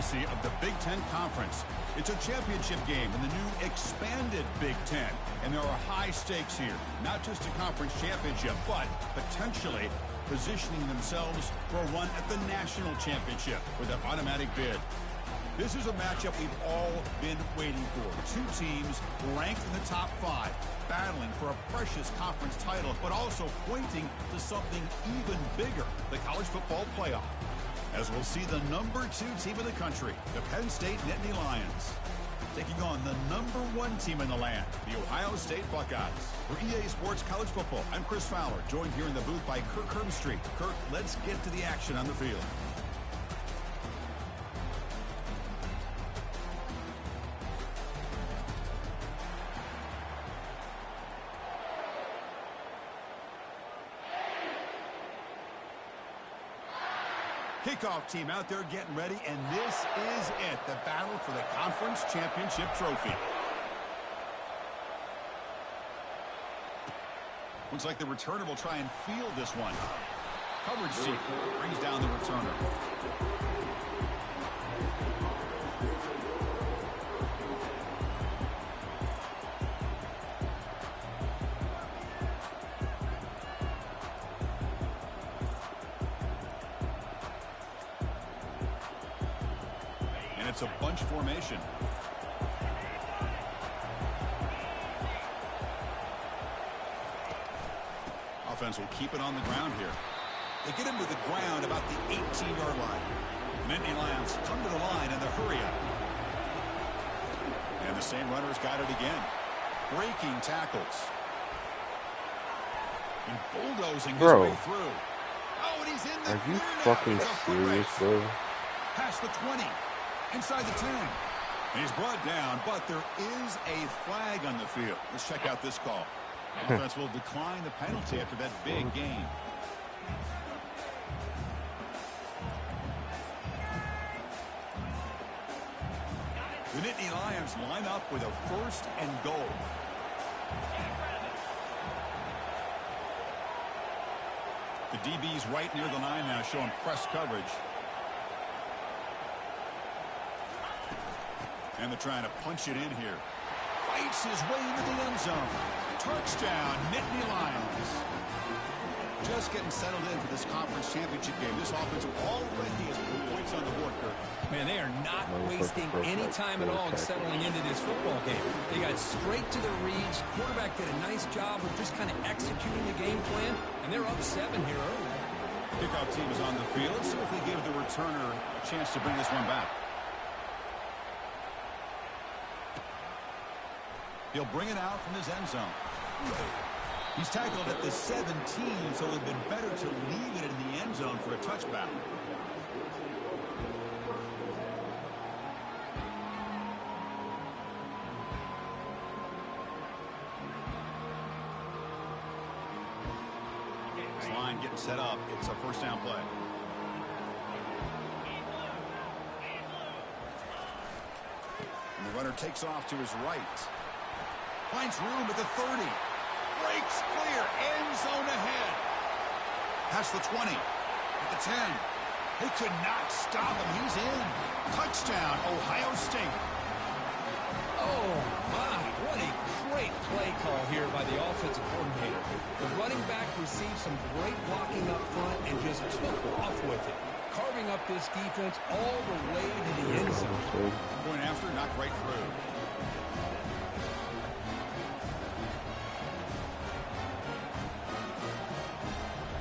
legacy of the Big Ten Conference. It's a championship game in the new expanded Big Ten. And there are high stakes here. Not just a conference championship, but potentially positioning themselves for a run at the national championship with an automatic bid. This is a matchup we've all been waiting for. Two teams ranked in the top 5, battling for a precious conference title, but also pointing to something even bigger, the college football playoff. As we'll see the number 2 team in the country, the Penn State Nittany Lions, taking on the number 1 team in the land, the Ohio State Buckeyes. For EA Sports College Football, I'm Chris Fowler, joined here in the booth by Kirk Herbstreit. Kirk, let's get to the action on the field. Kickoff team out there getting ready, and this is it, the battle for the conference championship trophy. Looks like the returner will try and field this one. Coverage team brings down the returner. It's a bunch formation. Offense will keep it on the ground here. They get him to the ground about the 18-yard line. The Nittany Lions come to the line in the hurry up. And the same runner's got it again. Breaking tackles. And bulldozing his way through. Oh, and he's in the Are you fucking serious, bro? Past the 20. Inside the 10. And he's brought down, but there is a flag on the field. Let's check out this call. Offense will decline the penalty after that big gain. The Nittany Lions line up with a 1st and goal. The DB's right near the line now, showing press coverage. And they're trying to punch it in here. Fights his way into the end zone. Touchdown, Nittany Lions. Just getting settled in for this conference championship game. This offense already has points on the board, Kirk. Man, they are not wasting any time at all in settling into this football game. They got straight to the reads. Quarterback did a nice job of just kind of executing the game plan, and they're up 7 here early. Kickoff team is on the field. Let's see if they give the returner a chance to bring this one back. He'll bring it out from his end zone. He's tackled at the 17, so it would have been better to leave it in the end zone for a touchback. This line getting set up. It's a 1st down play. And the runner takes off to his right. Finds room at the 30. Breaks clear. End zone ahead. Past the 20. At the 10. They could not stop him. He's in. Touchdown, Ohio State. Oh, my. What a great play call here by the offensive coordinator. The running back received some great blocking up front and just took off with it, carving up this defense all the way to the end zone. Going after, knocked right through.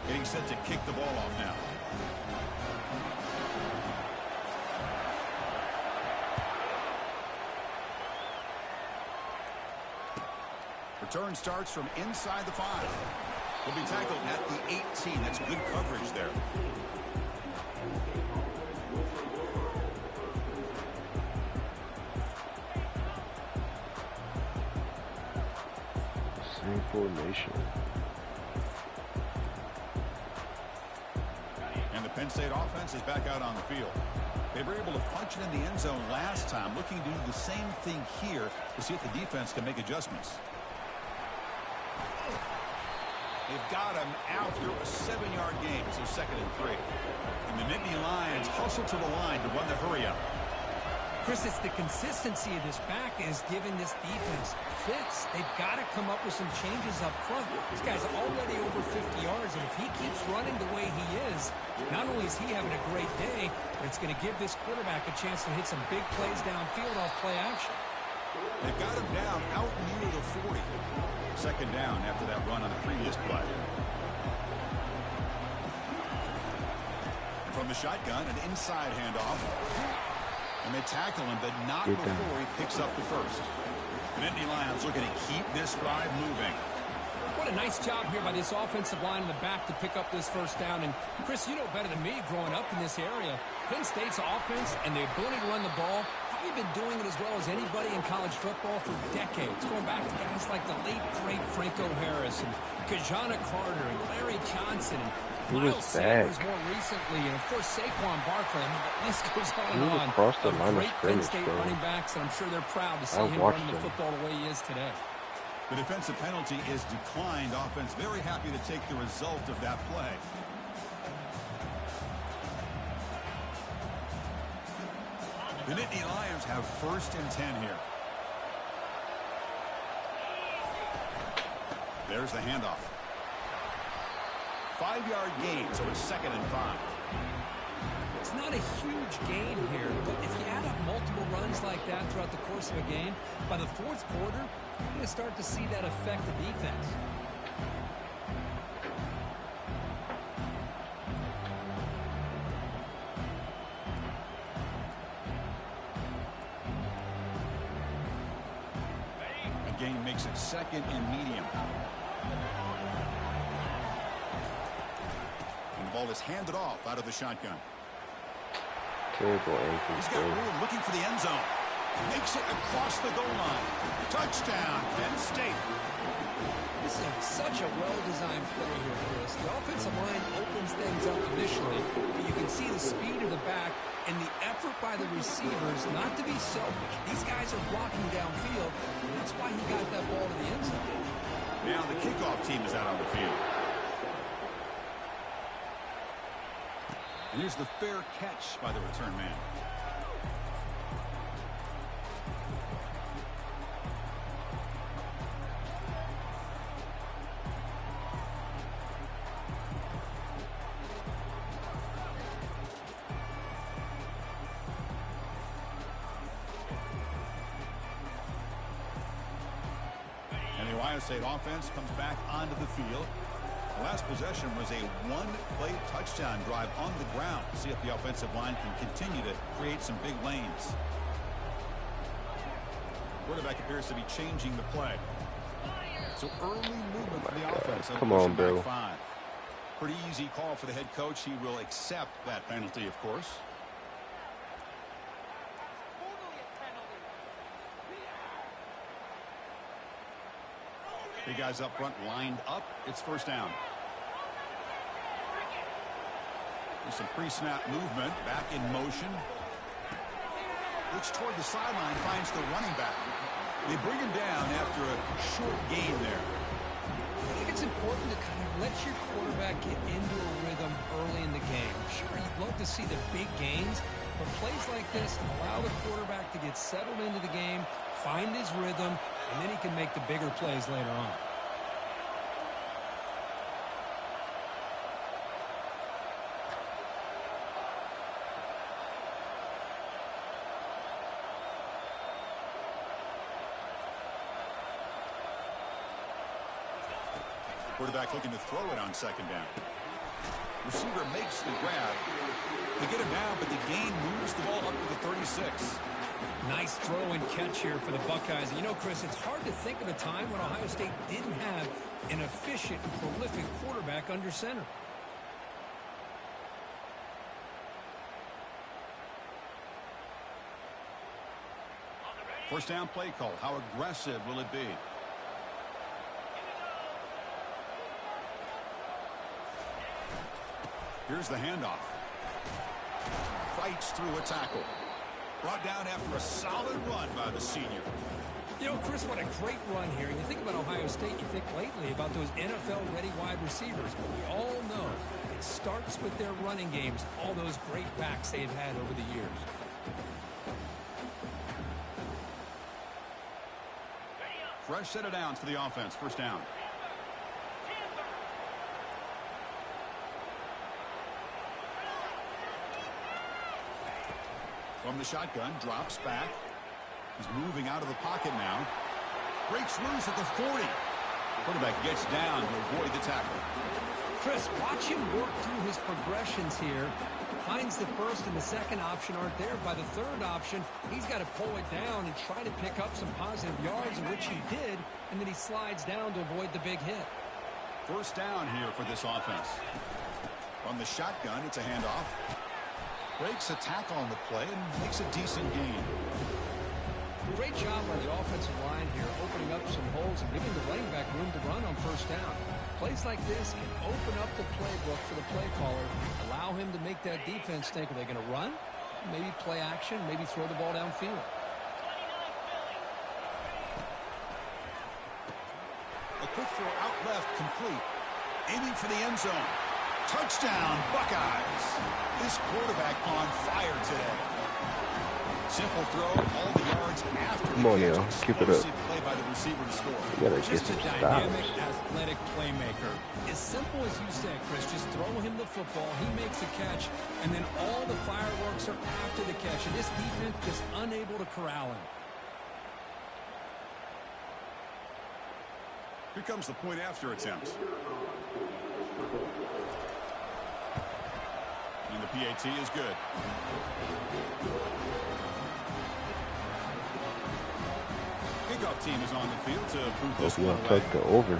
Getting set to kick the ball off now. Return starts from inside the 5. Will be tackled at the 18. That's good coverage there. Same formation. And the Penn State offense is back out on the field. They were able to punch it in the end zone last time, looking to do the same thing here to see if the defense can make adjustments. They've got him after a 7-yard gain, so 2nd and 3. And the Nittany Lions hustle to the line to run the hurry up. Chris, it's the consistency of this back is giving this defense fits. They've got to come up with some changes up front. This guy's already over 50 yards, and if he keeps running the way he is, not only is he having a great day, but it's going to give this quarterback a chance to hit some big plays downfield off play action. They've got him down out near the 40. Second down after that run on the previous play. From the shotgun, an inside handoff. And they tackle him, but not before he picks up the first. The Nittany Lions looking to keep this drive moving. What a nice job here by this offensive line in the back to pick up this first down. And, Chris, you know better than me growing up in this area, Penn State's offense and the ability to run the ball, probably been doing it as well as anybody in college football for decades, going back to guys like the late, great Franco Harris and Kajana Carter and Larry Johnson and Miles Sanders more recently, and of course Saquon Barkley. I mean, the list goes on and on. Across the line of great Penn scrimmage, State bro. running backs, and I'm sure they're proud to see him running the football the way he is today. The defensive penalty is declined. Offense very happy to take the result of that play. The Nittany Lions have 1st and 10 here. There's the handoff. 5-yard gain, so it's 2nd and 5. It's not a huge gain here, but if you add up multiple runs like that throughout the course of a game, by the 4th quarter, you're going to start to see that affect the defense. A gain makes it 2nd and medium. And the ball is handed off out of the shotgun. Terrible ankle. He's got room looking for the end zone. Makes it across the goal line. Touchdown, Penn State. This is such a well-designed play here, Chris. The offensive line opens things up initially, but you can see the speed of the back and the effort by the receivers not to be selfish. These guys are blocking downfield, and that's why he got that ball to the end zone. Now the kickoff team is out on the field. And here's the fair catch by the return man. And the Ohio State offense comes back onto the field. The last possession was a one-play touchdown drive on the ground. See if the offensive line can continue to create some big lanes. Quarterback appears to be changing the play. So early movement for the offense. Come on, Bill. 5. Pretty easy call for the head coach. He will accept that penalty, of course. Big guys up front lined up. It's 1st down. There's some pre-snap movement. Back in motion. Looks toward the sideline. Finds the running back. They bring him down after a short gain there. I think it's important to kind of let your quarterback get into a rhythm early in the game. Sure, you'd love to see the big gains, but plays like this allow the quarterback to get settled into the game, find his rhythm, and then he can make the bigger plays later on. Quarterback looking to throw it on 2nd down. Receiver makes the grab. They get him down, but the gain moves the ball up to the 36. Nice throw and catch here for the Buckeyes. You know, Chris, it's hard to think of a time when Ohio State didn't have an efficient and prolific quarterback under center. First down play call. How aggressive will it be? Here's the handoff. Fights through a tackle. Brought down after a solid run by the senior. You know, Chris, what a great run here. You think about Ohio State, you think lately about those NFL-ready wide receivers. But we all know it starts with their running games, all those great backs they've had over the years. fresh set of downs for the offense. First down. From the shotgun, drops back. He's moving out of the pocket now. Breaks loose at the 40. Quarterback gets down to avoid the tackle. Chris, watch him work through his progressions here. Finds the first and the second option aren't there. By the third option, he's got to pull it down and try to pick up some positive yards, in which he did, and then he slides down to avoid the big hit. First down here for this offense. From the shotgun, it's a handoff. Breaks a tackle on the play and makes a decent gain. Great job by the offensive line here, opening up some holes and giving the running back room to run on first down. Plays like this can open up the playbook for the play caller, allow him to make that defense think, are they going to run? Maybe play action, maybe throw the ball downfield. A quick throw out left, complete. Aiming for the end zone. Touchdown, Buckeyes. This quarterback on fire today. Simple throw, all the yards after the Come on, catch. yo, keep it up. Play by the receiver to score. You gotta get Just a some dynamic, stops. athletic playmaker. As simple as you said, Chris, just throw him the football, he makes a catch, and then all the fireworks are after the catch. And this defense just unable to corral him. Here comes the point after attempt. And the PAT is good. Kickoff team is on the field to boot this Hope you one don't away. take the over.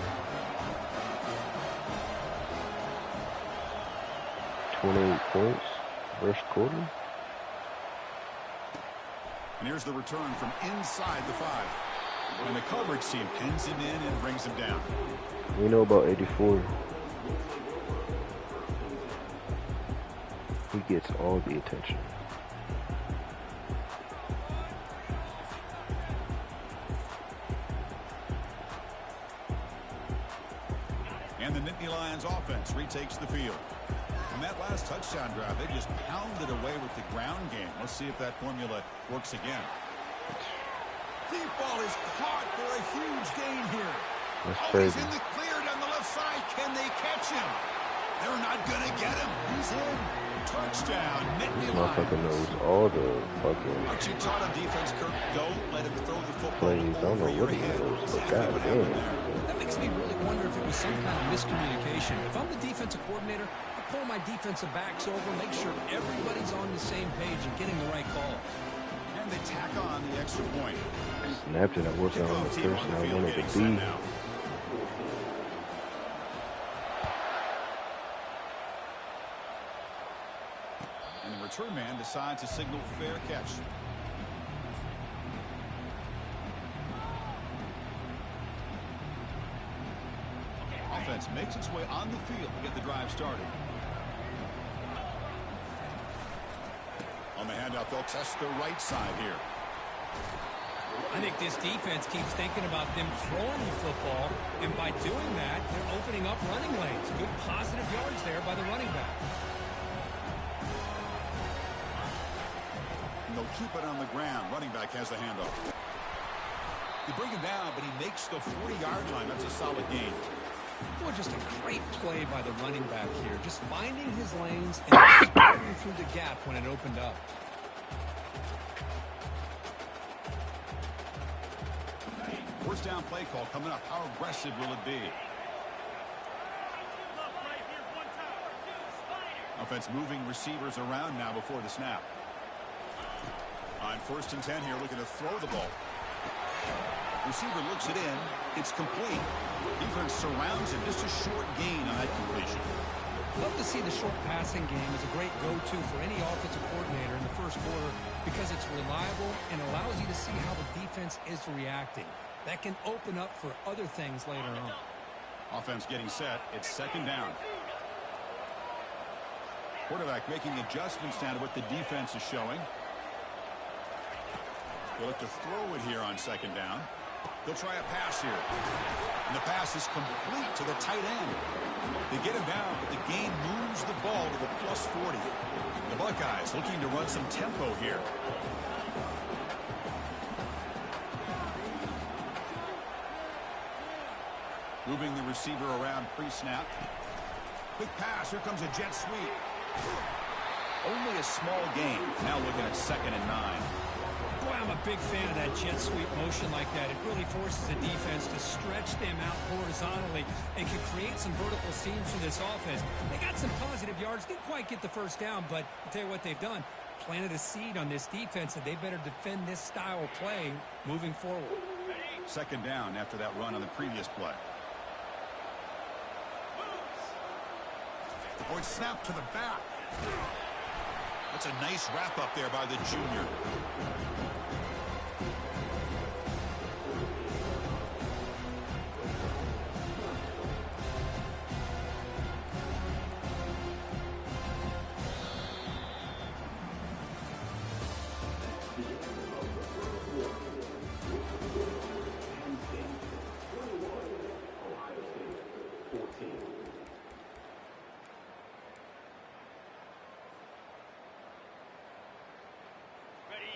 28 points. First quarter. And here's the return from inside the 5. And the coverage team pins him in and brings him down. We know about 84. He gets all the attention. And the Nittany Lions offense retakes the field. On that last touchdown drive, they just pounded away with the ground game. Let's see if that formula works again. Deep ball is caught for a huge gain here. That's He's crazy. in the clear down the left side. Can they catch him? They're not going to get him. He's in. Touchdown, Nittany This motherfucker knows Lions. all the fucking Aren't you taught on defense, Kirk? Don't let him throw the football plays. I don't over know your what he head. knows, but Exactly what happened goddamn. there. That makes me really wonder if it was some kind of miscommunication. If I'm the defensive coordinator, I pull my defensive backs over, make sure everybody's on the same page and getting the right call. And they tack on the extra point. Snapped it. I worked on the Kickoff team first on and the I field wanted getting to set be. now. And the return man decides to signal fair catch. Offense makes its way on the field to get the drive started. On the handout, they'll test the right side here. I think this defense keeps thinking about them throwing the football, and by doing that, they're opening up running lanes. Good positive yards there by the running back. And they'll keep it on the ground. Running back has the handoff. They bring him down, but he makes the 40-yard line. That's a solid gain. Well, just a great play by the running back here. Just finding his lanes and breaking through the gap when it opened up. First down play call coming up. How aggressive will it be? Offense moving receivers around now before the snap. On 1st and 10 here, looking to throw the ball. Receiver looks it in. It's complete. Defense surrounds him. Just a short gain on that completion. Love to see the short passing game as a great go-to for any offensive coordinator in the first quarter because it's reliable and allows you to see how the defense is reacting. That can open up for other things later on. Offense getting set. It's 2nd down. Quarterback making adjustments down to what the defense is showing. They'll look to throw it here on 2nd down. They'll try a pass here. And the pass is complete to the tight end. They get him down, but the game moves the ball to the +40. The Buckeyes looking to run some tempo here. Moving the receiver around pre-snap. Quick pass. Here comes a jet sweep. Only a small gain. Now looking at 2nd and 9. Boy, I'm a big fan of that jet sweep motion like that. It really forces the defense to stretch them out horizontally and can create some vertical seams for this offense. They got some positive yards. Didn't quite get the first down, but I'll tell you what they've done. Planted a seed on this defense, and they better defend this style of play moving forward. 2nd down after that run on the previous play. The boy snap to the back. That's a nice wrap up there by the junior.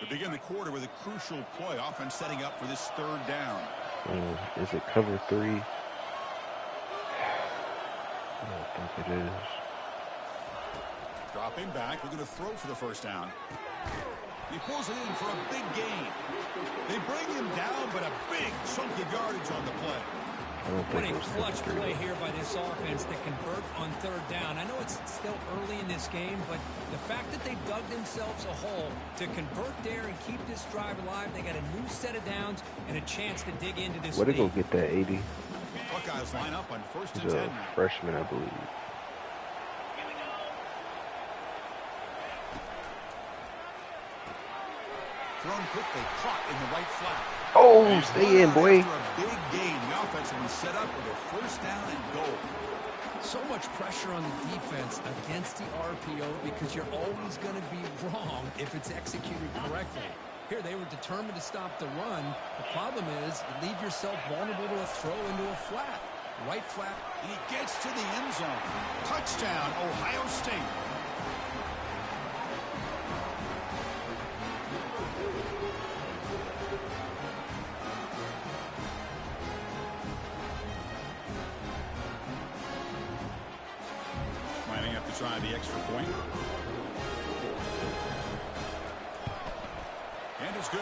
We begin the quarter with a crucial play. Offense setting up for this 3rd down. Is it cover 3? I don't think it is. Dropping back. We're going to throw for the 1st down. He pulls it in for a big gain. They bring him down, but a big chunk of yardage on the play. What a clutch play here by this offense to convert on 3rd down. I know it's still early in this game, but the fact that they dug themselves a hole to convert there and keep this drive alive, they got a new set of downs and a chance to dig into this lead. Way to go lead. get that 80. Buckeyes line up on 1st and He's 10 a now. freshman, I believe. Thrown quickly, caught in the right flat. Oh, stay in, boy. After a big gain, the offense will be set up with a 1st down and goal. So much pressure on the defense against the RPO because you're always going to be wrong if it's executed correctly. Here, they were determined to stop the run. The problem is you leave yourself vulnerable to a throw into a flat. Right flat. And he gets to the end zone. Touchdown, Ohio State. Lining up to try the extra point. And it's good.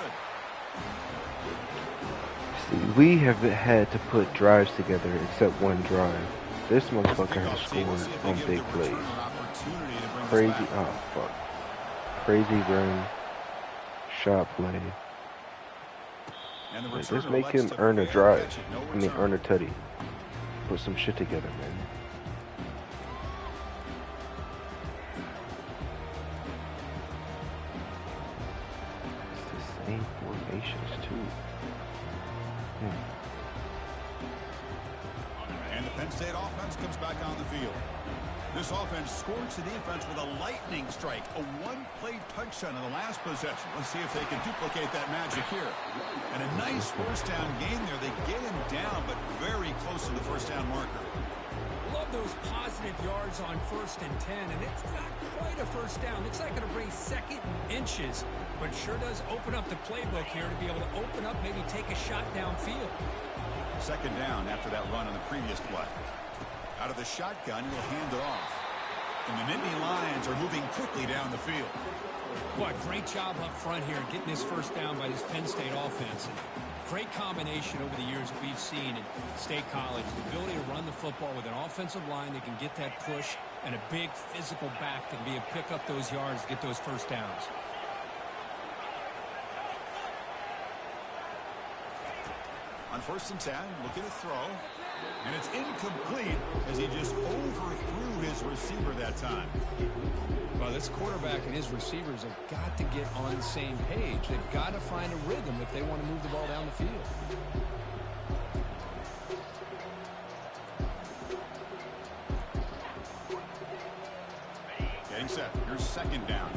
See, we have had to put drives together except one drive. This motherfucker has scored on big plays. Crazy, oh fuck. Crazy run, shot play. Just make him earn a drive. I mean, earn a tutty. Put some shit together, man. It's the same formations too. And the Penn State offense comes back on the field. This offense scorched the defense with a lightning strike, a one-play touchdown in the last possession. Let's see if they can duplicate that magic here. And a nice 1st down gain there. They get him down, but very close to the 1st down marker. Love those positive yards on 1st and 10, and it's not quite a 1st down. Looks like it'll bring 2nd inches, but sure does open up the playbook here to be able to open up, maybe take a shot downfield. 2nd down after that run on the previous play. Out of the shotgun, he'll hand it off. And the Nittany Lions are moving quickly down the field. Boy, great job up front here getting this 1st down by this Penn State offense. And great combination over the years we've seen in State College. The ability to run the football with an offensive line that can get that push and a big physical back that can be able to pick up those yards to get those 1st downs. On 1st and 10, looking to throw. And it's incomplete as he just overthrew his receiver that time. Well, this quarterback and his receivers have got to get on the same page. They've got to find a rhythm if they want to move the ball down the field. Getting set. Here's 2nd down.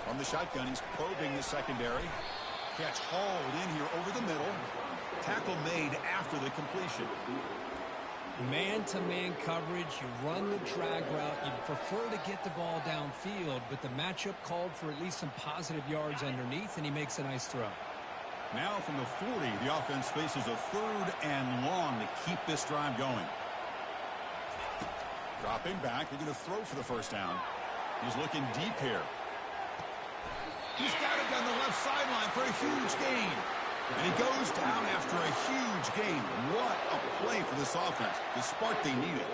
From the shotgun, he's probing the secondary. Catch hauled in here over the middle. Tackle made after the completion. Man-to-man coverage, you run the drag route. You prefer to get the ball downfield, but the matchup called for at least some positive yards underneath, and he makes a nice throw. Now from the 40, the offense faces a 3rd and long to keep this drive going. Dropping back, they're going to throw for the first down. He's looking deep here. He's got it down the left sideline for a huge gain. And he goes down after a huge gain. What a play for this offense. The spark they needed.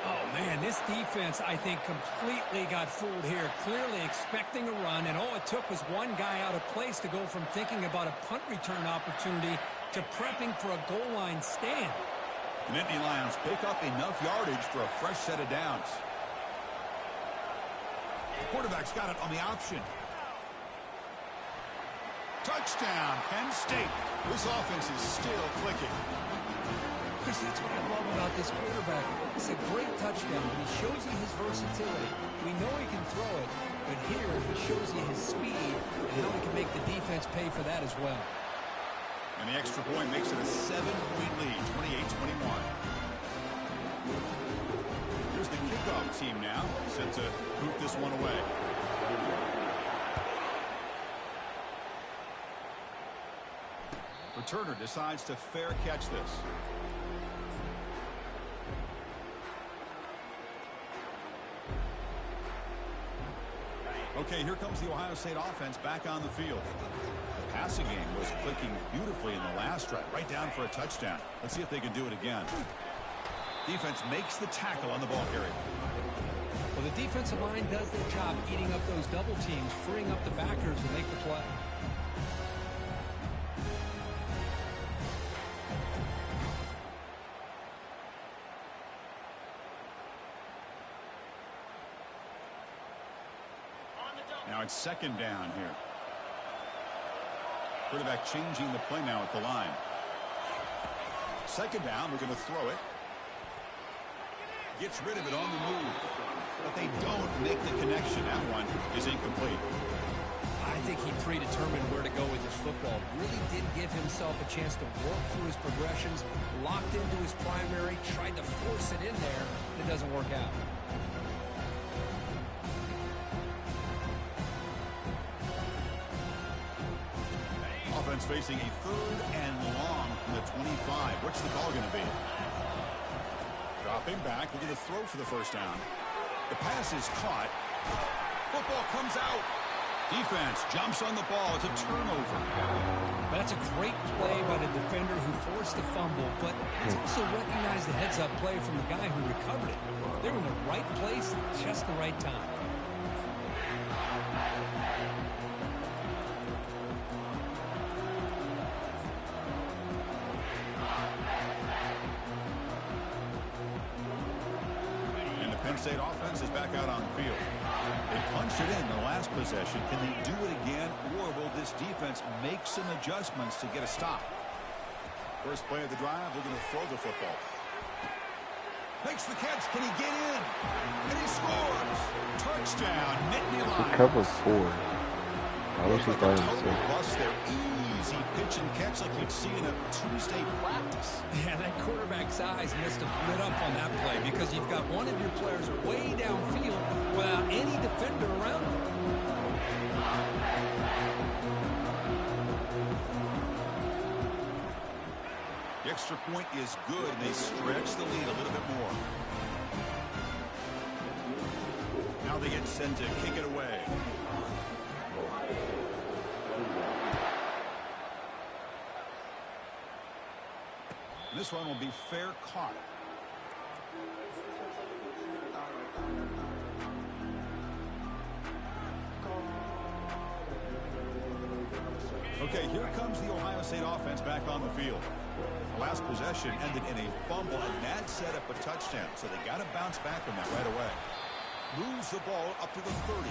Oh, man, this defense, I think, completely got fooled here. Clearly expecting a run, and all it took was one guy out of place to go from thinking about a punt return opportunity to prepping for a goal line stand. The Nittany Lions pick up enough yardage for a fresh set of downs. The quarterback's got it on the option. Touchdown, Penn State. This offense is still clicking. Chris, that's what I love about this quarterback. It's a great touchdown, but he shows you his versatility. We know he can throw it, but here he shows you his speed and how he can make the defense pay for that as well. And the extra point makes it a 7-point lead, 28-21. Here's the kickoff team now, set to boot this one away. Returner decides to fair catch this. Okay, here comes the Ohio State offense back on the field. The passing game was clicking beautifully in the last drive, right down for a touchdown. Let's see if they can do it again. Defense makes the tackle on the ball carrier. Well, the defensive line does their job eating up those double teams, freeing up the backers to make the play. Now it's 2nd down here. Quarterback changing the play now at the line. 2nd down, we're going to throw it. Gets rid of it on the move. But they don't make the connection. That one is incomplete. I think he predetermined where to go with his football. Really did give himself a chance to work through his progressions, locked into his primary, tried to force it in there, and it doesn't work out. Offense facing a 3rd and long from the 25. What's the call going to be? Dropping back, we're going to throw for the first down. The pass is caught. Football comes out. Defense jumps on the ball. It's a turnover. That's a great play by the defender who forced the fumble, but it's also recognized the heads-up play from the guy who recovered it. They're in the right place at just the right time. Penn State offense is back out on the field. They punched it in the last possession. Can they do it again, or will this defense make some adjustments to get a stop? First play of the drive, they're going to throw the football. Makes the catch. Can he get in? And he scores. Touchdown, Nittany Lions. He covered 4. I wish he thought it was 6. Easy pitch and catch like you'd see in a Tuesday practice. Yeah, that quarterback's eyes must have lit up on that play because you've got one of your players way downfield without any defender around him. The extra point is good, and they stretch the lead a little bit more. Now they get sent to kick it away. This one will be fair caught. Okay, here comes the Ohio State offense back on the field. The last possession ended in a fumble, and that set up a touchdown, so they got to bounce back from that right away. Moves the ball up to the 30.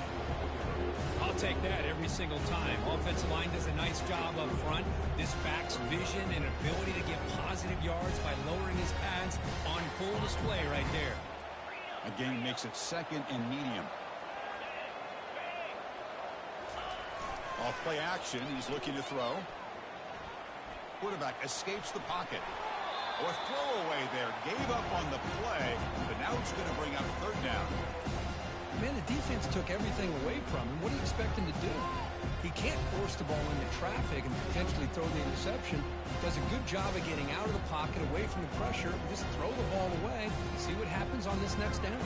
I'll take that every single time. Offensive line does a nice job up front. This back's vision and ability to get positive yards by lowering his pads on full display right there. A gain makes it 2nd and medium. Off play action, he's looking to throw. Quarterback escapes the pocket. Oh, a throwaway there. Gave up on the play, but now it's going to bring up third down. Man, the defense took everything away from him. What do you expect him to do? He can't force the ball into traffic and potentially throw the interception. Does a good job of getting out of the pocket, away from the pressure. Just throw the ball away. See what happens on this next down.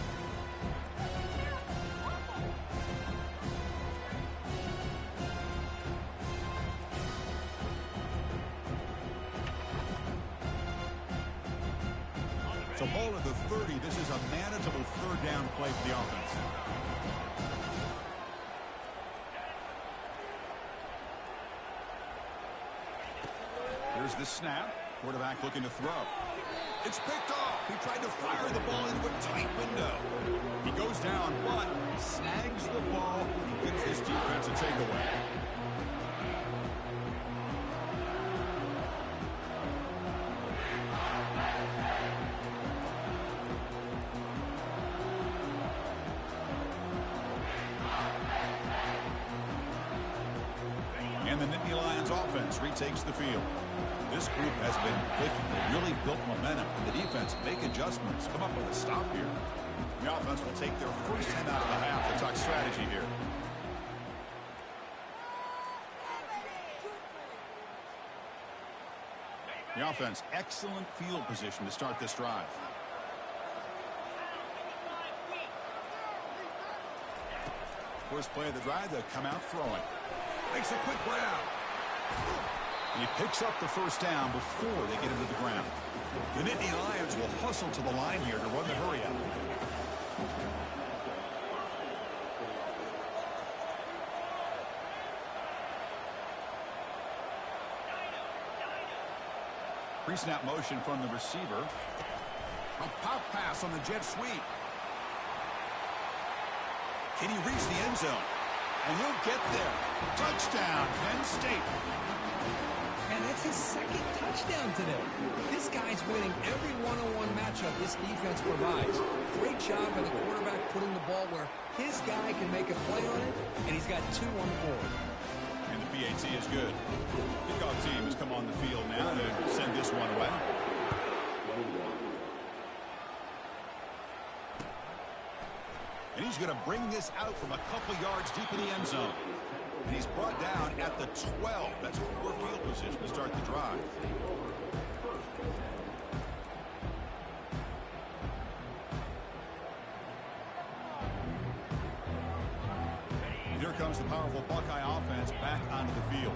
So ball at the 30. This is a manageable third down play for the offense. Here's the snap. Quarterback looking to throw. It's picked off. He tried to fire the ball into a tight window. He goes down, but snags the ball. Gives his defense a takeaway. And the Nittany Lions offense retakes the field. This group has been clicking. They really built momentum. And the defense make adjustments. Come up with a stop here. The offense will take their first 10 out of the half to talk strategy here. The offense, excellent field position to start this drive. First play of the drive, they'll come out throwing. Makes a quick grab. And he picks up the first down before they get into the ground. The Nittany Lions will hustle to the line here to run the hurry out. Pre-snap motion from the receiver. A pop pass on the jet sweep. Can he reach the end zone? And he'll get there. Touchdown, Penn State. And that's his second touchdown today. This guy's winning every one-on-one matchup this defense provides. Great job by the quarterback putting the ball where his guy can make a play on it, and he's got 2 on the board. And the PAT is good. Kickoff team has come on the field now to send this one away. And he's going to bring this out from a couple yards deep in the end zone. And he's brought down at the 12. That's poor field position to start the drive. And here comes the powerful Buckeye offense back onto the field.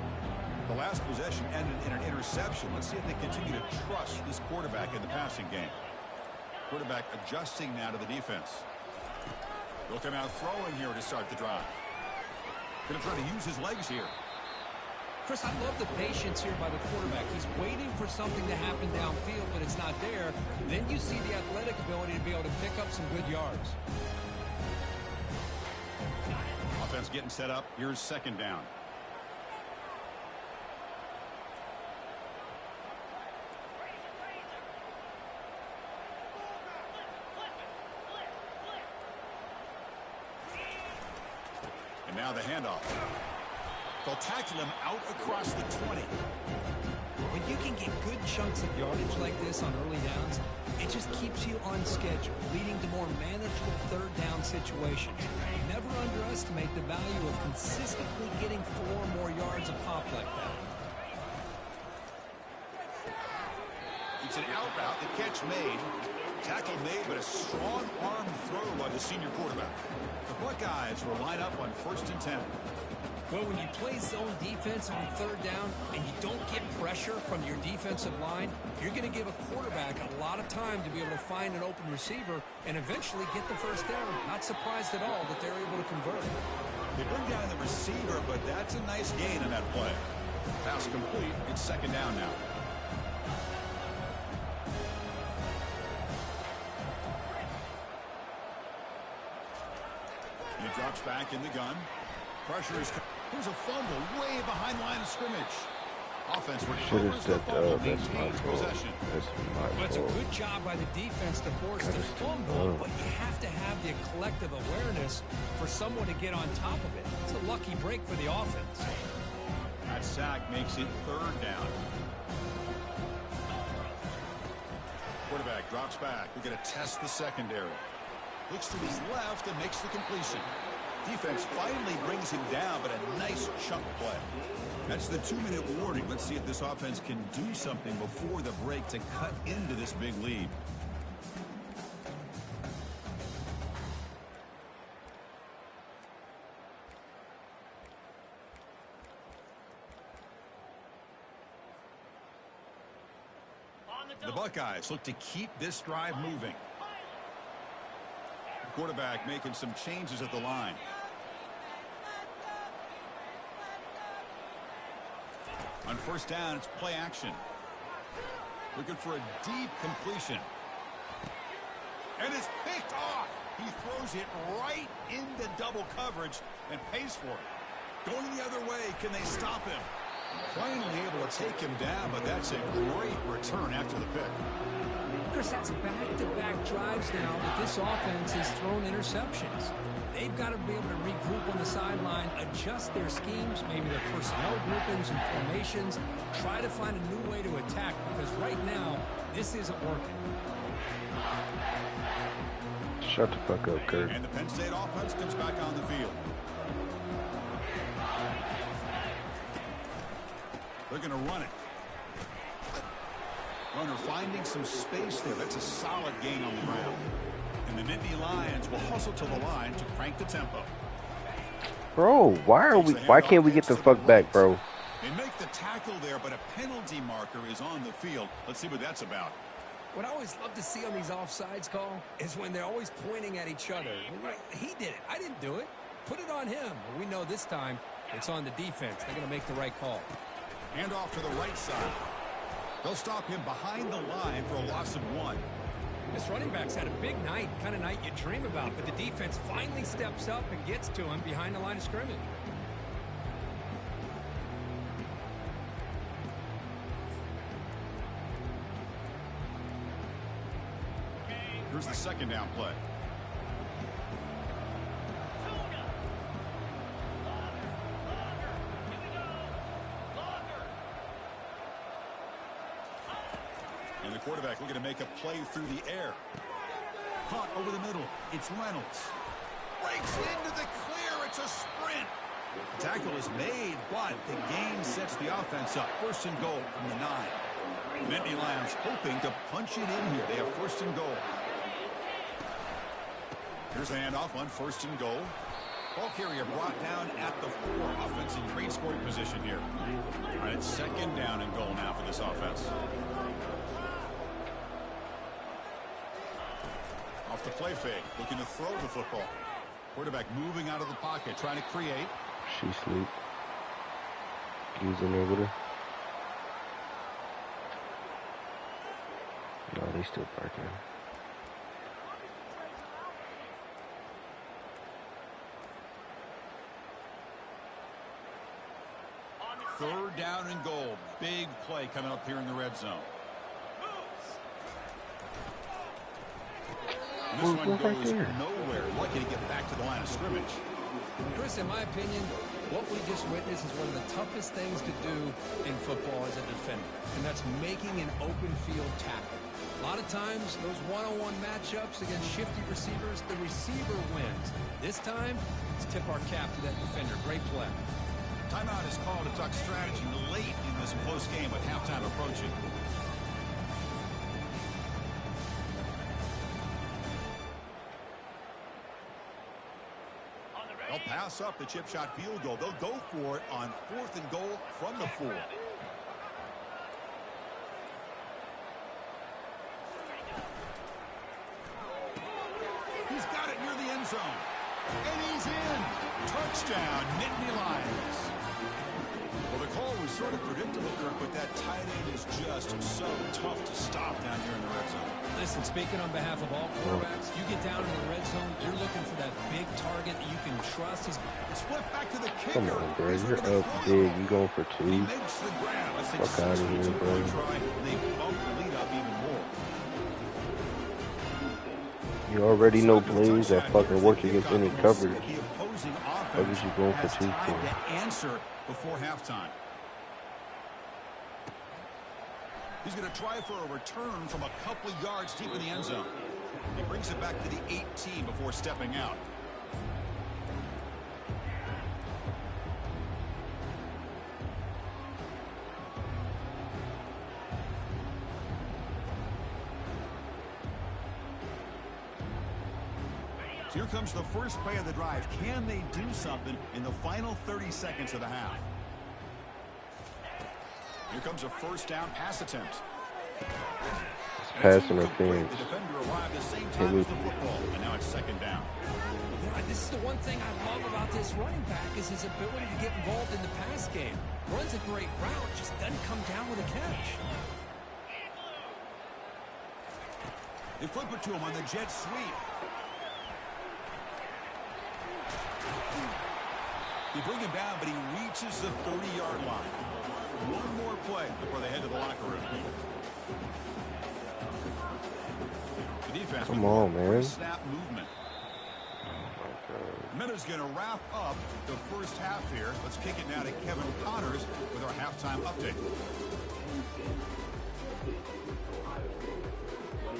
The last possession ended in an interception. Let's see if they continue to trust this quarterback in the passing game. Quarterback adjusting now to the defense. He'll come out throwing here to start the drive. Going to try to use his legs here. Chris, I love the patience here by the quarterback. He's waiting for something to happen downfield, but it's not there. Then you see the athletic ability to be able to pick up some good yards. Offense getting set up. Here's second down. And now the handoff. They'll tackle him out across the 20. When you can get good chunks of yardage like this on early downs, it just keeps you on schedule, leading to more manageable third down situations. Never underestimate the value of consistently getting 4 or more yards a pop like that. It's an out route. The catch made. Tackle made, but a strong arm throw by the senior quarterback. The Buckeyes will line up on 1st and 10. Well, when you play zone defense on third down and you don't get pressure from your defensive line, you're going to give a quarterback a lot of time to be able to find an open receiver and eventually get the first down. Not surprised at all that they're able to convert. They bring down the receiver, but that's a nice gain on that play. Pass complete. It's second down now. He drops back in the gun. Pressure is... There's a fumble way behind the line of scrimmage. Offense recovers the fumble, maintains possession. That's a good job by the defense to force the fumble, but you have to have the collective awareness for someone to get on top of it. It's a lucky break for the offense. That sack makes it 3rd down. Quarterback drops back. We're going to test the secondary. Looks to his left and makes the completion. Defense finally brings him down, but a nice chunk play. That's the 2-minute warning. Let's see if this offense can do something before the break to cut into this big lead. The Buckeyes look to keep this drive moving. The quarterback making some changes at the line. On 1st down, it's play action. Looking for a deep completion. And it's picked off. He throws it right into double coverage and pays for it. Going the other way, can they stop him? Finally able to take him down, but that's a great return after the pick. Chris, that's back-to-back drives now that this offense has thrown interceptions. They've got to be able to regroup on the sideline, adjust their schemes, maybe their personnel groupings and formations, try to find a new way to attack, because right now, this isn't working. Shut the fuck up, Kurt. And the Penn State offense comes back on the field. They're going to run it. Runner finding some space there. That's a solid gain on the ground. And the Nittany Lions will hustle to the line to crank the tempo. Bro, why can't we get the fuck back, bro? They make the tackle there, but a penalty marker is on the field. Let's see what that's about. What I always love to see on these offsides call is when they're always pointing at each other. He did it. I didn't do it. Put it on him. But we know this time it's on the defense. They're going to make the right call. Hand off to the right side. They'll stop him behind the line for a loss of 1. This running back's had a big night, kind of night you dream about, but the defense finally steps up and gets to him behind the line of scrimmage. Here's the 2nd down play. And the quarterback looking to make a play through the air. Caught over the middle. It's Reynolds. Breaks into the clear. It's a sprint. The tackle is made, but the gain sets the offense up. 1st and goal from the 9. Nittany Lions hoping to punch it in here. They have 1st and goal. Here's the handoff on 1st and goal. Ball carrier brought down at the 4. Offense in great scoring position here. All right, it's 2nd down and goal now for this offense. Off the play fake, looking to throw the football. Quarterback moving out of the pocket, trying to create. She sleep. Using over there. No, they still barking. Third down and goal. Big play coming up here in the red zone. And this one goes nowhere. Lucky to get back to the line of scrimmage. Chris, in my opinion, what we just witnessed is one of the toughest things to do in football as a defender, and that's making an open field tackle. A lot of times, those one-on-one matchups against shifty receivers, the receiver wins. This time, let's tip our cap to that defender. Great play. Timeout is called to talk strategy late in this close game with halftime approaching. They'll pass up the chip shot field goal. They'll go for it on 4th and goal from the 4. He's got it near the end zone. And he's in. Touchdown, Nittany Lions. Well, the call was sort of predictable, Kirk, but that tight end is just so tough to stop down here in the red zone. Listen, speaking on behalf of all quarterbacks, you get down in the red zone, you're looking for that big target that you can trust. Split back to the kicker. Come on, bro. You're up big. You going for 2. He makes the grab. A Fuck out of here, bro. Try. They bump the lead up even more. You already know Blaze that fucking work against any coverage. The opposing What was offense you going for has two time for? to answer before halftime. He's going to try for a return from a couple of yards deep in the end zone. He brings it back to the 18 before stepping out. So here comes the first play of the drive. Can they do something in the final 30 seconds of the half? Here comes a first down pass attempt. Pass interference. The defender arrived the same time as the football, and now it's second down. Yeah, this is the one thing I love about this running back is his ability to get involved in the pass game. Runs a great route, just doesn't come down with a catch. They flip it to him on the jet sweep. They bring him down, but he reaches the 30-yard line. One more play before they head to the locker room. The defense. Come on, man. Snap movement. Minuta's going to wrap up the first half here. Let's kick it now to Kevin Connors with our halftime update.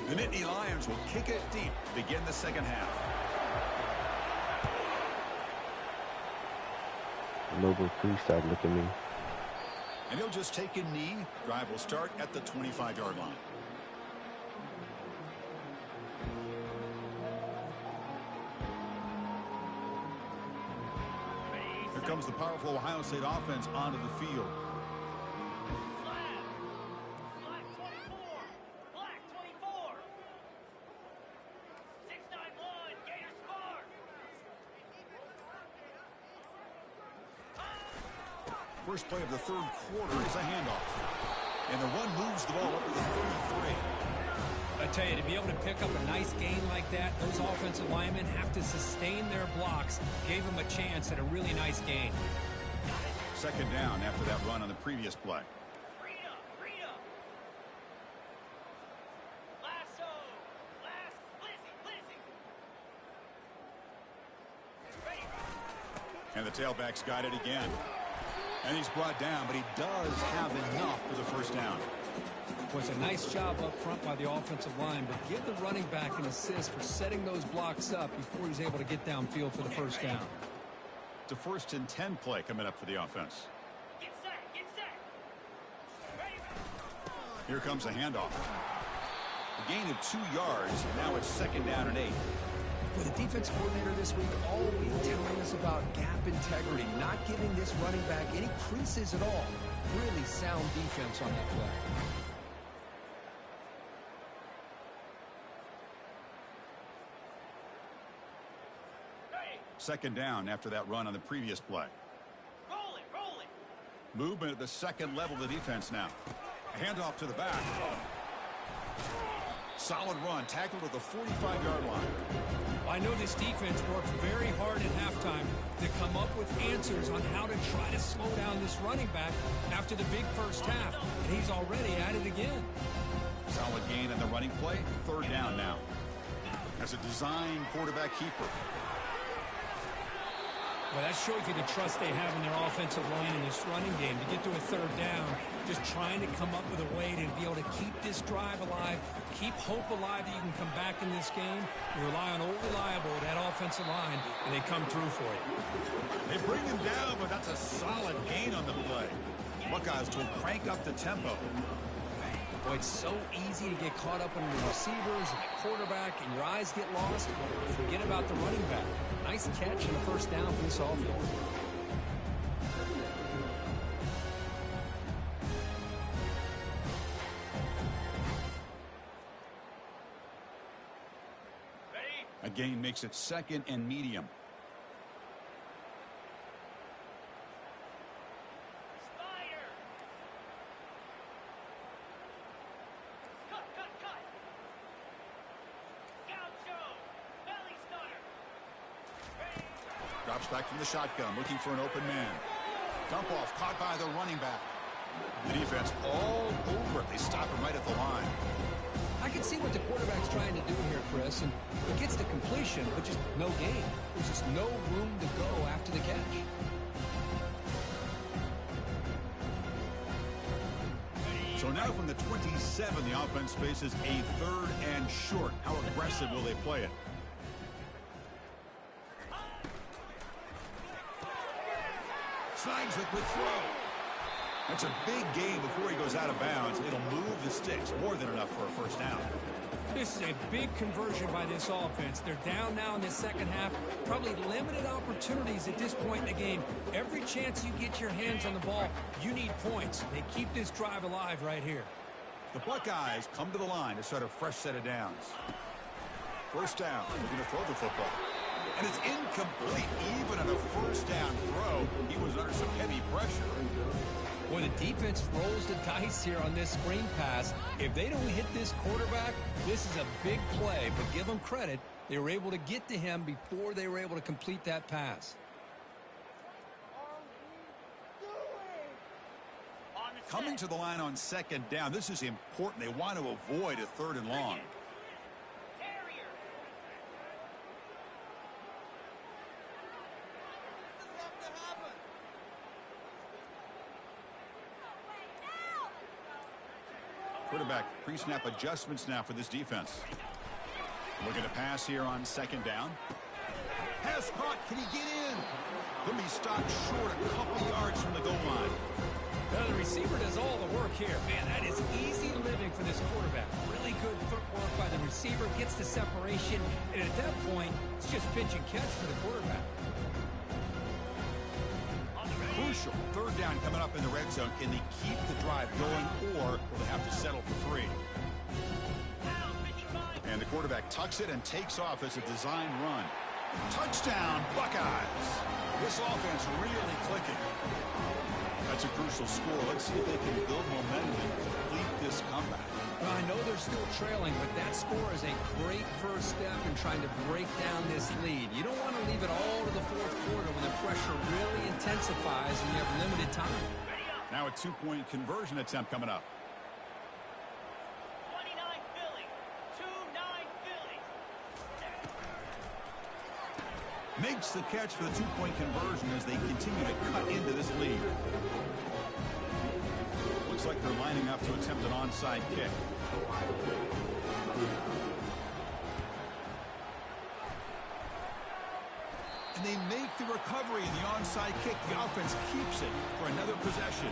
The Nittany Lions will kick it deep to begin the second half. Noble, please stop looking at me. And he'll just take a knee. Drive will start at the 25-yard line. Here comes the powerful Ohio State offense onto the field. First play of the third quarter is a handoff. And the run moves the ball up to the 33. I tell you, to be able to pick up a nice gain like that, those offensive linemen have to sustain their blocks. Gave them a chance at a really nice gain. Second down after that run on the previous play. And the tailback's got it again. And he's brought down, but he does have enough for the first down. Was a nice job up front by the offensive line, but give the running back an assist for setting those blocks up before he's able to get downfield for the first down. It's a 1st and 10 play coming up for the offense. Get set, get set. Ready. Here comes a handoff. A gain of 2 yards, and now it's second down and 8. With the defense coordinator this week all week telling us about gap integrity, not giving this running back any creases at all. Really sound defense on that play. Second down after that run on the previous play. Roll it, roll it. Movement at the second level of the defense now. A handoff to the back. Solid run, tackled at the 45-yard line. I know this defense worked very hard at halftime to come up with answers on how to try to slow down this running back after the big first half, and he's already at it again. Solid gain in the running play. Third down now. As a design quarterback keeper. Well, that shows you the trust they have in their offensive line in this running game to get to a third down, just trying to come up with a way to be able to keep this drive alive, keep hope alive that you can come back in this game. You rely on old reliable, that offensive line, and they come through for you. They bring him down, but that's a solid gain on the play. Buckeyes will crank up the tempo. Boy, it's so easy to get caught up in the receivers and the quarterback, and your eyes get lost. Forget about the running back. Nice catch and a first down for this offense. A gain makes it second and medium. Drops back from the shotgun, looking for an open man. Dump off, caught by the running back. The defense all over it. They stop him right at the line. I I can see what the quarterback's trying to do here, Chris, and he gets the completion, but just no gain. There's just no room to go after the catch. So now from the 27, the offense faces a 3rd and short. How aggressive will they play it? Signs the quick throw. That's a big gain before he goes out of bounds. It'll move the sticks, more than enough for a first down. This is a big conversion by this offense. They're down now in the second half. Probably limited opportunities at this point in the game. Every chance you get your hands on the ball, you need points. They keep this drive alive right here. The Buckeyes come to the line to start a fresh set of downs. First down. They're going to throw the football. And it's incomplete. Even on a first down throw, he was under some heavy pressure. Boy, the defense rolls the dice here on this screen pass. If they don't hit this quarterback, this is a big play. But give them credit. They were able to get to him before they were able to complete that pass. Coming to the line on second down, this is important. They want to avoid a 3rd and long. Quarterback pre-snap adjustments now for this defense. Looking to pass here on second down. Pass caught. Can he get in? He'll be stopped short a couple yards from the goal line. Now the receiver does all the work here. Man, that is easy living for this quarterback. Really good footwork by the receiver. Gets the separation. And at that point, it's just pitch and catch for the quarterback. Crucial 3rd down coming up in the red zone. Can they keep the drive going, or will they have to settle for 3? And the quarterback tucks it and takes off as a design run. Touchdown, Buckeyes. This offense really clicking. That's a crucial score. Let's see if they can build momentum and complete this comeback. Well, I know they're still trailing, but that score is a great first step in trying to break down this lead. You don't want to leave it all to the 4th quarter when the pressure really intensifies and you have limited time. Now a 2-point conversion attempt coming up. 29 Philly. 2-9 Philly. Makes the catch for the 2-point conversion as they continue to cut into this lead. Looks like they're lining up to attempt an onside kick. And they make the recovery in the onside kick. The offense keeps it for another possession.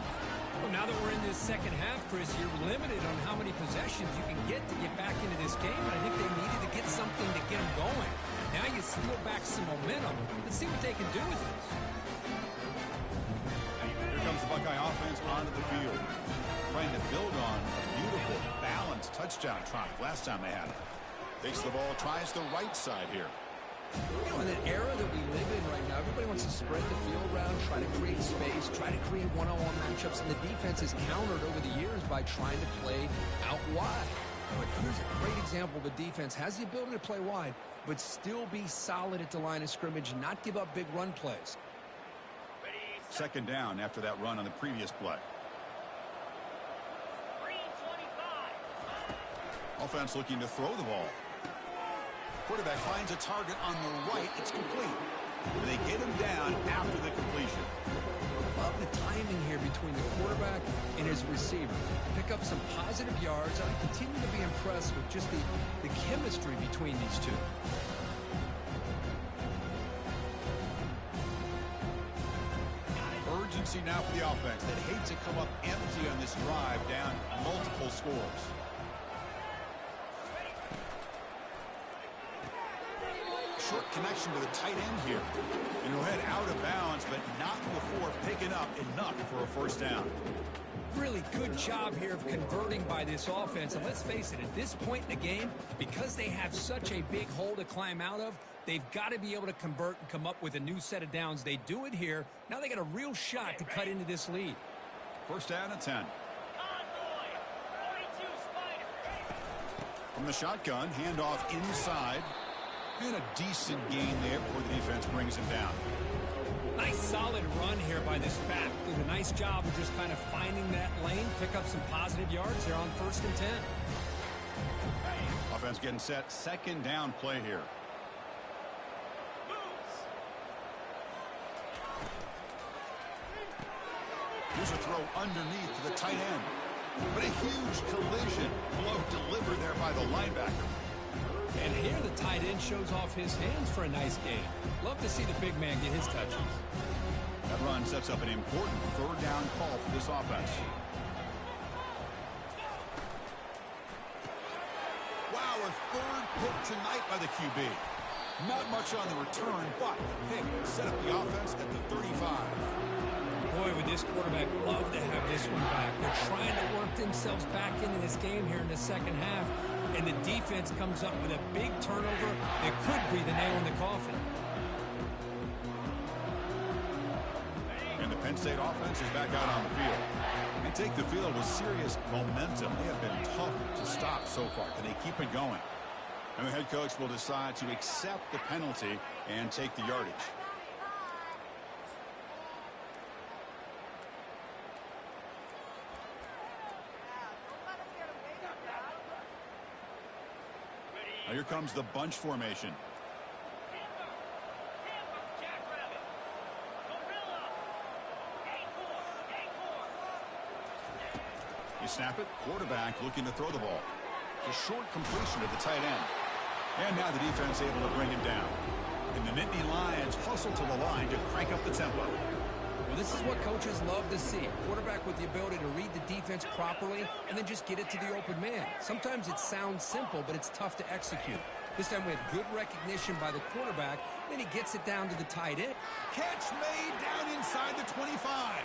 Well, now that we're in this second half, Chris, you're limited on how many possessions you can get to get back into this game. And I think they needed to get something to get them going. Now you steal back some momentum. Let's see what they can do with this. Here comes the Buckeye offense onto the field. Trying to build on a beautiful, balanced touchdown drive last time they had it. Takes the ball, tries the right side here. You know, in the era that we live in right now, everybody wants to spread the field around, try to create space, try to create one-on-one matchups, and the defense has countered over the years by trying to play out wide. But here's a great example of a defense has the ability to play wide, but still be solid at the line of scrimmage, not give up big run plays. Second down after that run on the previous play. Offense looking to throw the ball. Quarterback finds a target on the right. It's complete. And they get him down after the completion. Love the timing here between the quarterback and his receiver. Pick up some positive yards. I continue to be impressed with just the chemistry between these two. Urgency now for the offense that hates to come up empty on this drive, down multiple scores. Short connection to the tight end here. And he'll head out of bounds, but not before picking up enough for a first down. Really good job here of converting by this offense. And let's face it, at this point in the game, because they have such a big hole to climb out of, they've got to be able to convert and come up with a new set of downs. They do it here. Now they got a real shot to cut into this lead. First down and 10. From the shotgun, handoff inside. And a decent gain there before the defense brings him down. Nice solid run here by this back. Did a nice job of just kind of finding that lane, pick up some positive yards there on 1st and 10. Offense getting set. Second down play here. Here's a throw underneath to the tight end. But a huge collision. Blow delivered there by the linebacker. And here the tight end shows off his hands for a nice game. Love to see the big man get his touches. That run sets up an important third down call for this offense. Wow, a third pick tonight by the QB. Not much on the return, but pick set up the offense at the 35. Boy, would this quarterback love to have this one back. They're trying to work themselves back into this game here in the second half, and the defense comes up with a big turnover that could be the nail in the coffin. And the Penn State offense is back out on the field. They take the field with serious momentum. They have been tough to stop so far. Can they keep it going? And the head coach will decide to accept the penalty and take the yardage. Now here comes the bunch formation. You snap it, quarterback looking to throw the ball. It's a short completion to the tight end. And now the defense able to bring him down. And the Nittany Lions hustle to the line to crank up the tempo. Well, this is what coaches love to see. A quarterback with the ability to read the defense properly and then just get it to the open man. Sometimes it sounds simple, but it's tough to execute. This time we have good recognition by the quarterback. Then he gets it down to the tight end. Catch made down inside the 25.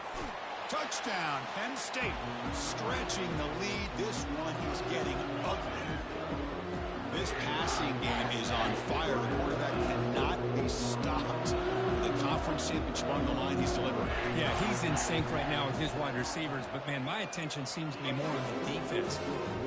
Touchdown, Penn State. Stretching the lead. This one is getting ugly. This passing game is on fire. The quarterback cannot be stopped. The conference championship on the line, he's delivering. Yeah, he's in sync right now with his wide receivers, but man, my attention seems to be more on the defense.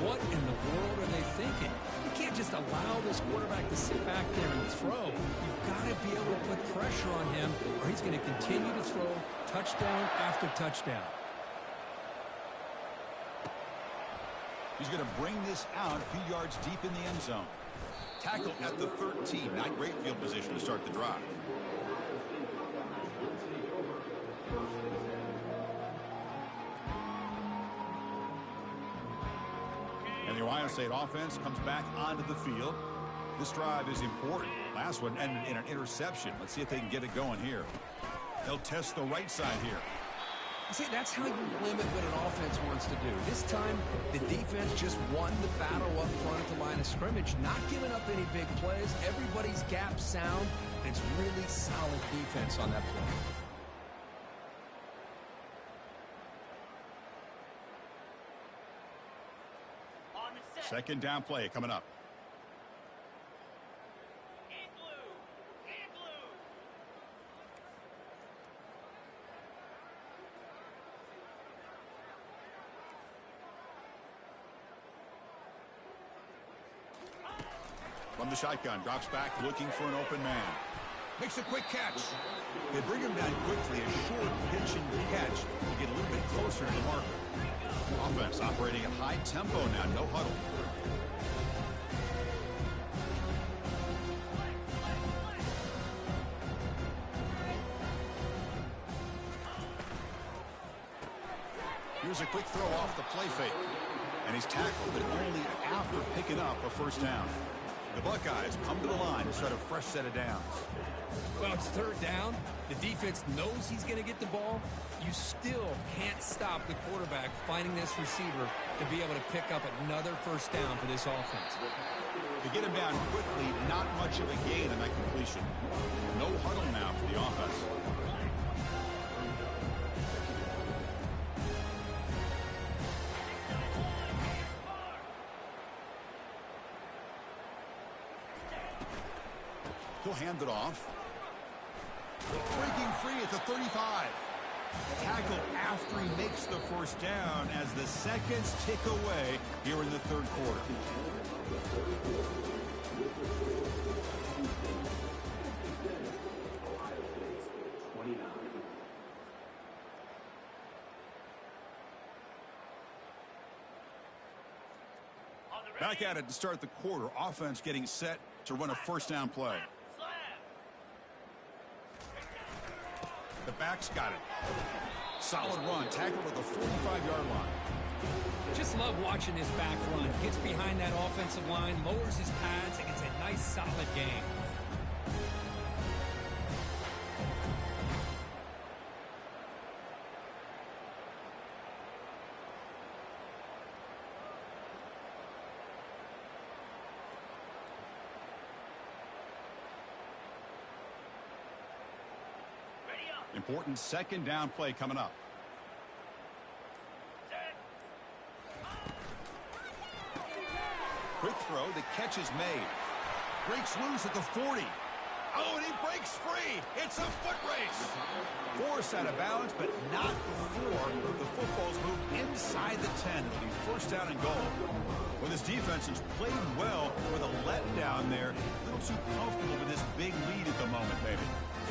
What in the world are they thinking? You can't just allow this quarterback to sit back there and throw. You've got to be able to put pressure on him, or he's going to continue to throw touchdown after touchdown. He's going to bring this out a few yards deep in the end zone. Tackle at the 13. Not great field position to start the drive. And the Ohio State offense comes back onto the field. This drive is important. Last one ended in an interception. Let's see if they can get it going here. They'll test the right side here. See, that's how you limit what an offense wants to do. This time, the defense just won the battle up front at the line of scrimmage, not giving up any big plays. Everybody's gap sound, and it's really solid defense on that play. Second down play coming up. From the shotgun, drops back looking for an open man. Makes a quick catch. They bring him down quickly, a short pitch and catch to get a little bit closer to the marker. Offense operating at high tempo now, no huddle. Here's a quick throw off the play fake. And he's tackled, but only after picking up a first down. The Buckeyes come to the line to start a fresh set of downs. Well, it's third down. The defense knows he's going to get the ball. You still can't stop the quarterback finding this receiver to be able to pick up another first down for this offense. To get him down quickly, not much of a gain in that completion. No huddle now for the offense. He'll hand it off. Breaking free at the 35. Tackle after he makes the first down as the seconds tick away here in the third quarter. On the Back at it to start the quarter. Offense getting set to run a first down play. The back's got it. Solid run. Tackled at the 45-yard line. Just love watching this back run. Gets behind that offensive line, lowers his pads, and gets a nice solid gain. Important second down play coming up. Quick throw. The catch is made. Breaks loose at the 40. Oh, and he breaks free. It's a foot race. Force out of bounds, but not before the football's moved inside the 10. It'll be first down and goal. Well, this defense has played well with a letdown there. A little too comfortable with this big lead at the moment, maybe.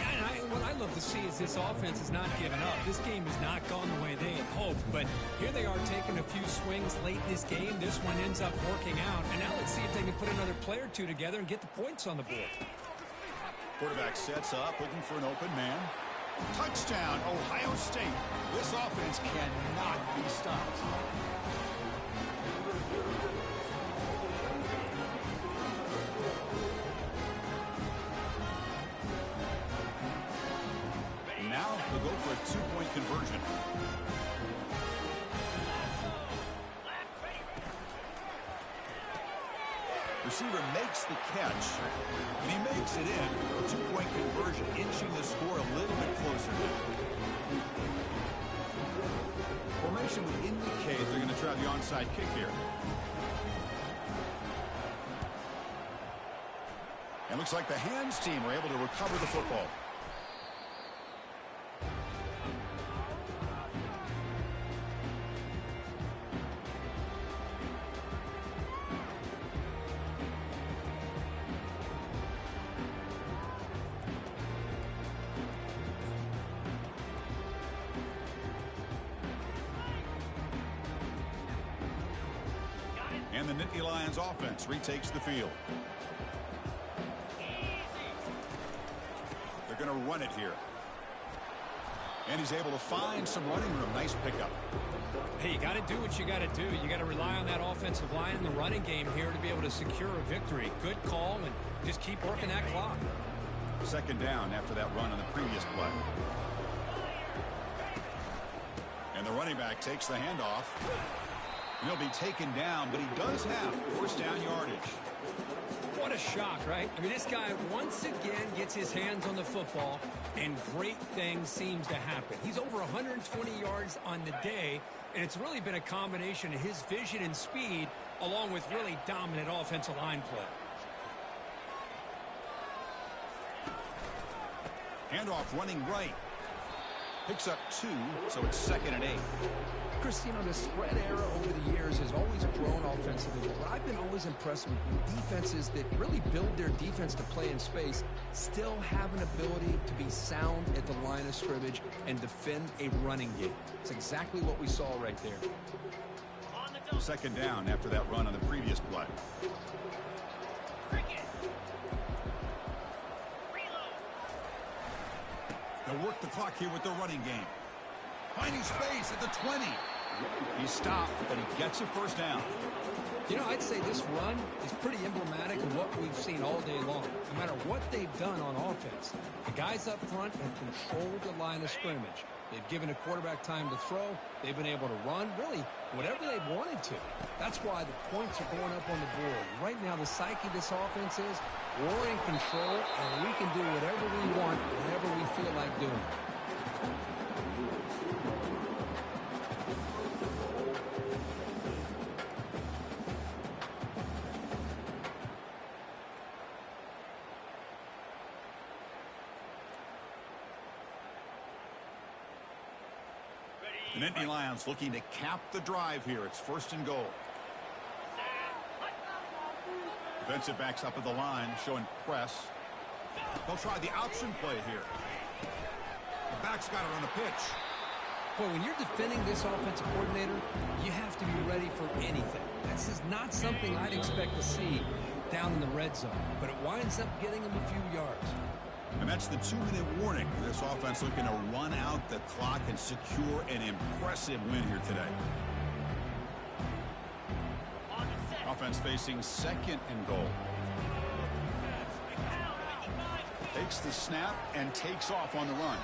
And what I love to see is this offense is not giving up. This game has not gone the way they had hoped, but here they are taking a few swings late in this game. This one ends up working out, and now let's see if they can put another play or two together and get the points on the board. Quarterback sets up, looking for an open man. Touchdown, Ohio State. This offense cannot be stopped. Now they'll go for a two-point conversion. Receiver makes the catch, and he makes it in. A two-point conversion, inching the score a little bit closer. Formation would indicate they're going to try the onside kick here. And looks like the hands team were able to recover the football. And the Nittany Lions offense retakes the field. They're going to run it here. And he's able to find some running room. Nice pickup. Hey, you got to do what you got to do. You got to rely on that offensive line in the running game here to be able to secure a victory. Good call, and just keep working that clock. Second down after that run on the previous play. And the running back takes the handoff. And he'll be taken down, but he does have first down yardage. What a shock, right? I mean, this guy once again gets his hands on the football, and great things seems to happen. He's over 120 yards on the day, and it's really been a combination of his vision and speed along with really dominant offensive line play. Handoff running right. Picks up 2, so it's 2nd and 8. Chris, you know, the spread era over the years has always grown offensively, but what I've been always impressed with defenses that really build their defense to play in space still have an ability to be sound at the line of scrimmage and defend a running game. It's exactly what we saw right there. Second down after that run on the previous play. They'll work the clock here with their running game. Finding space at the 20. He's stopped, but he gets a first down. You know, I'd say this run is pretty emblematic of what we've seen all day long. No matter what they've done on offense, the guys up front have controlled the line of scrimmage. They've given a quarterback time to throw. They've been able to run, really, whatever they've wanted to. That's why the points are going up on the board. Right now, the psyche of this offense is we're in control, and we can do whatever we want, whenever we feel like doing it. The Nittany Lions looking to cap the drive here. It's 1st and goal. Defensive backs up at the line, showing press. They'll try the option play here. The back's got it on the pitch. Boy, when you're defending this offensive coordinator, you have to be ready for anything. This is not something I'd expect to see down in the red zone, but it winds up getting him a few yards. And that's the 2-minute warning. This offense looking to run out the clock and secure an impressive win here today. Offense facing 2nd and goal. Takes the snap and takes off on the run.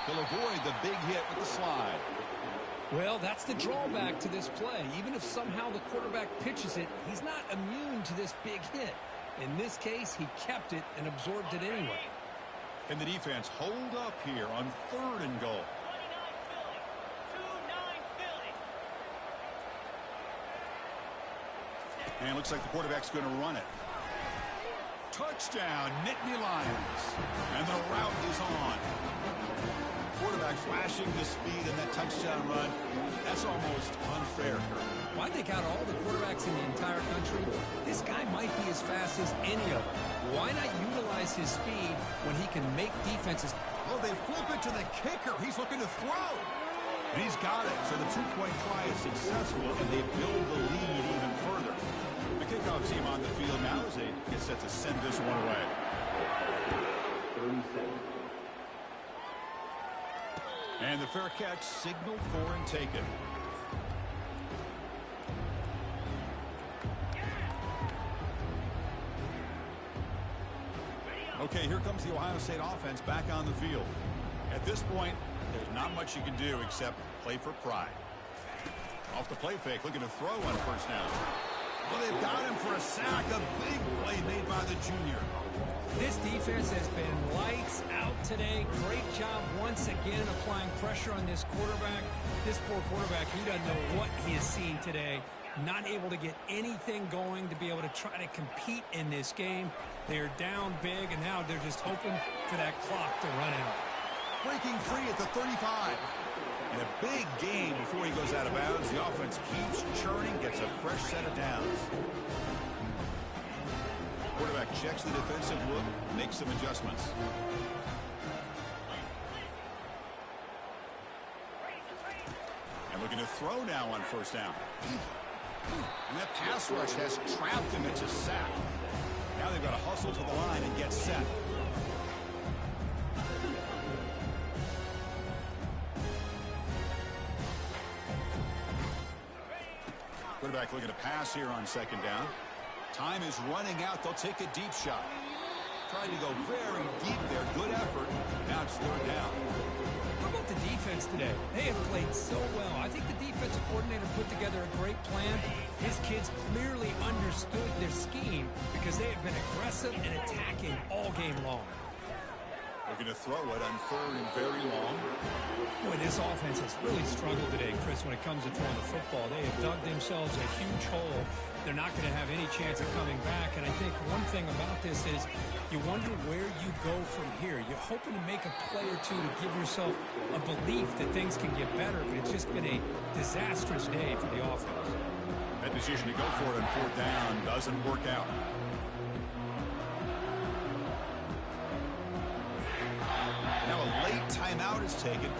He'll avoid the big hit with the slide. Well, that's the drawback to this play. Even if somehow the quarterback pitches it, he's not immune to this big hit. In this case, he kept it and absorbed it anyway. And the defense hold up here on 3rd and goal. And looks like the quarterback's going to run it. Touchdown, Nittany Lions. And the route is on. Quarterback flashing the speed in that touchdown run. That's almost unfair, Kirk. Well, I think out of all the quarterbacks in the entire country, this guy might be as fast as any of them. Why not utilize his speed when he can make defenses? Oh, they flip it to the kicker. He's looking to throw. And he's got it. So the 2-point try is successful, and they build the lead even further. The kickoff team on the field now as they get set to send this one away. And the fair catch signaled for and taken. Okay, here comes the Ohio State offense back on the field. At this point, there's not much you can do except play for pride. Off the play fake, looking to throw on 1st down. Well, they've got him for a sack. A big play made by the junior. This defense has been lights out today. Great job once again applying pressure on this quarterback. This poor quarterback, he doesn't know what he has seen today. Not able to get anything going to be able to try to compete in this game. They're down big, and now they're just hoping for that clock to run out. Breaking free at the 35. And a big game before he goes out of bounds. The offense keeps churning, gets a fresh set of downs. Quarterback checks the defensive look, makes some adjustments. And looking to throw now on 1st down. And that pass rush has trapped him. It's a sack. Now they've got to hustle to the line and get set. Quarterback looking to pass here on 2nd down. Time is running out. They'll take a deep shot. Trying to go very deep there. Good effort. Now it's 3rd down. How about the defense today? They have played so well. I think the defensive coordinator put together a great plan. His kids clearly understood their scheme because they have been aggressive and attacking all game long. Looking to throw it on 3rd and very long. Boy, this offense has really struggled today, Chris, when it comes to throwing the football. They have dug themselves a huge hole. They're not going to have any chance of coming back. And I think one thing about this is you wonder where you go from here. You're hoping to make a play or two to give yourself a belief that things can get better, but it's just been a disastrous day for the offense. That decision to go for it on 4th down doesn't work out. Now a late timeout is taken.